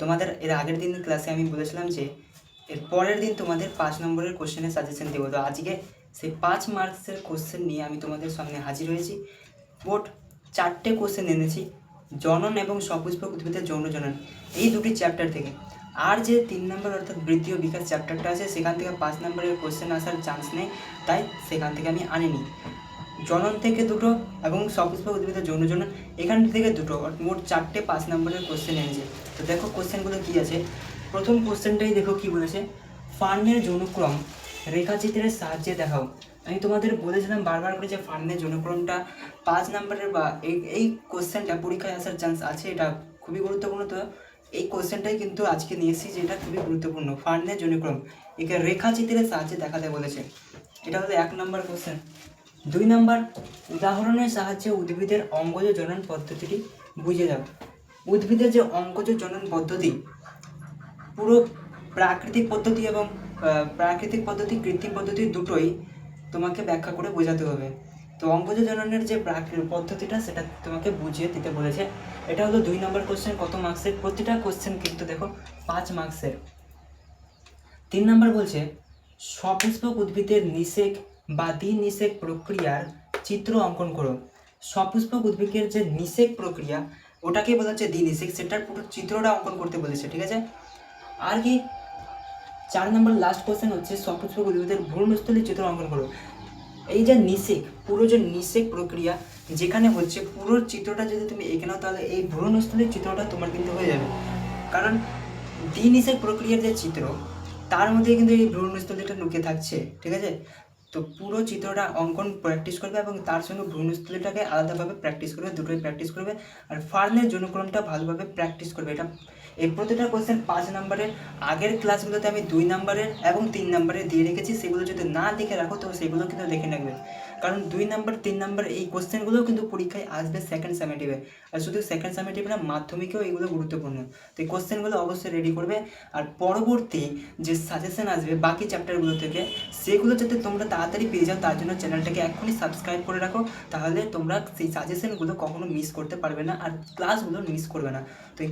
তোমাদের এর আগের দিন ক্লাসে আমি বলেছিলাম যে এর পরের দিন তোমাদের 5 নম্বরের কোশ্চেনের সাজেশন দেবো। তো আজকে সেই 5 মার্কসের কোশ্চেন নিয়ে আমি তোমাদের সামনে হাজির হয়েছি। মোট 4টে কোশ্চেন এনেছি, জনন এবং সপুষ্পক উদ্ভিদের যৌন জনন এই দুটি চ্যাপ্টার থেকে। আর যে 3 নম্বর অর্থাৎ বৃদ্ধি ও বিকাশ চ্যাপ্টারটা আছে সেখান থেকে 5 নম্বরের কোশ্চেন আসার চান্স নেই, তাই সেখান থেকে আমি আনিনি। জনন থেকে দুটো এবং সপুষ্পক উদ্ভিদের যৌন জনন এখান থেকে দুটো, মোট 4টে 5 নম্বরের কোশ্চেন এনেছে। তো দেখো কোশ্চেনগুলো কী আছে। প্রথম কোশ্চেনটাই দেখো কি বলেছে, ফার্নের যৌনক্রম রেখাচিত্রের সাহায্যে দেখাও। আমি তোমাদের বলেছিলাম বারবার করে যে ফার্নের যৌনক্রমটা 5 নম্বরের বা এই কোশ্চেনটা পরীক্ষায় আসার চান্স আছে, এটা খুবই গুরুত্বপূর্ণ। তো এই কোশ্চেনটাই কিন্তু আজকে নিয়ে এসেছি, যে এটা খুবই গুরুত্বপূর্ণ। ফার্নের যৌনক্রম একে রেখাচিত্রের সাহায্যে দেখাতে বলেছে, এটা হলো 1 নম্বর কোশ্চেন। 2 নম্বর, উদাহরণের সাহায্যে উদ্ভিদের অঙ্গজ জনন পদ্ধতিটি বুঝে দাও। উদ্ভিদের যে অঙ্গজ জনন পদ্ধতি, পুরো প্রাকৃতিক পদ্ধতি এবং কৃত্রিম পদ্ধতি দুটোই তোমাকে ব্যাখ্যা করে বোঝাতে হবে। তো অঙ্গজ জননের যে পদ্ধতিটা সেটা তোমাকে বুঝিয়ে দিতে বলেছে। এটা হলো 2 নম্বর কোশ্চেন। কত মার্কসের? প্রতিটা কোশ্চেন কিন্তু দেখো 5 মার্কসের। 3 নম্বর বলছে সপুষ্পক উদ্ভিদের নিষেক বা দ্বিনিষেক প্রক্রিয়ার চিত্র অঙ্কন করো। সপুষ্পক উদ্ভিদের যে নিষেক প্রক্রিয়া ওটাকে বলা হচ্ছে দ্বিনিষেক, সেটার পুরো চিত্রটা অঙ্কন করতে বলেছে, ঠিক আছে। আর কি 4 নম্বর লাস্ট কোশ্চেন হচ্ছে সপুষ্পক উদ্ভিদের ভ্রূণস্থলীর চিত্র অঙ্কন করো। এই যে নিষেক, পুরো যে নিষেক প্রক্রিয়া যেখানে হচ্ছে, পুরো চিত্রটা যদি তুমি এঁকে নাও তাহলে এই ভ্রূণস্থলীর চিত্রটা তোমার কিন্তু হয়ে যাবে। কারণ দ্বিনিষেক প্রক্রিয়ার যে চিত্র তার মধ্যে কিন্তু এই ভ্রূণস্থলীটা লুকিয়ে থাকছে, ঠিক আছে। তো পুরো চিত্রটা অঙ্কন প্র্যাকটিস করবে এবং তার সঙ্গে ভ্রূণস্থলীটাকে আলাদাভাবে প্র্যাকটিস করবে, দুটোই প্র্যাকটিস করবে। আর ফার্নের যৌনক্রমটা ভালোভাবে প্র্যাকটিস করবে। এটা এই প্রতিটা কোশ্চেন 5 নম্বরের। আগের ক্লাসগুলোতে আমি 2 নম্বরের এবং 3 নম্বরের দিয়ে রেখেছি, সেগুলো যদি না দেখে রাখো তো সেগুলো কিন্তু দেখে নেবে। কারণ 2 নম্বর 3 নম্বর এই কোশ্চেনগুলোও কিন্তু পরীক্ষায় আসবে সেকেন্ড সামেটিভে। আর শুধু সেকেন্ড সামেটিভে না, মাধ্যমিকেও এগুলো গুরুত্বপূর্ণ। তো এই কোশ্চেনগুলো অবশ্যই রেডি করবে। আর পরবর্তী যে সাজেশন আসবে বাকি চ্যাপ্টারগুলো থেকে, সেগুলো যাতে তোমরা তাড়াতাড়ি পেয়ে যাও তার জন্য চ্যানেলটাকে এক্ষুনি সাবস্ক্রাইব করে রাখো। তাহলে তোমরা সেই সাজেশনগুলো কখনো মিস করতে পারবে না আর ক্লাসগুলো মিস করবে না। তো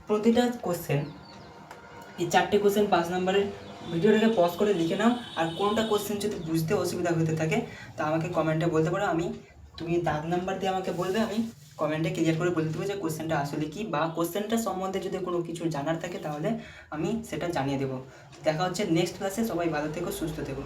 প্রতিটা কোশ্চেন, এই 4টে কোশ্চেন 5 নম্বরের, ভিডিওটাকে পজ করে লিখে নাও। আর কোনটা কোশ্চেন যদি বুঝতে অসুবিধা হতে থাকে তা আমাকে কমেন্টে বলতে পারো। তুমি দাগ নাম্বার দিয়ে আমাকে বলবে, আমি কমেন্টে ক্লিয়ার করে বলতে দেবো যে কোশ্চেনটা আসলে কি, বা কোশ্চেনটা সম্বন্ধে যদি কোনো কিছু জানার থাকে তাহলে আমি সেটা জানিয়ে দেবো। দেখা হচ্ছে নেক্সট ক্লাসে। সবাই ভালো থেকো, সুস্থ থেকো।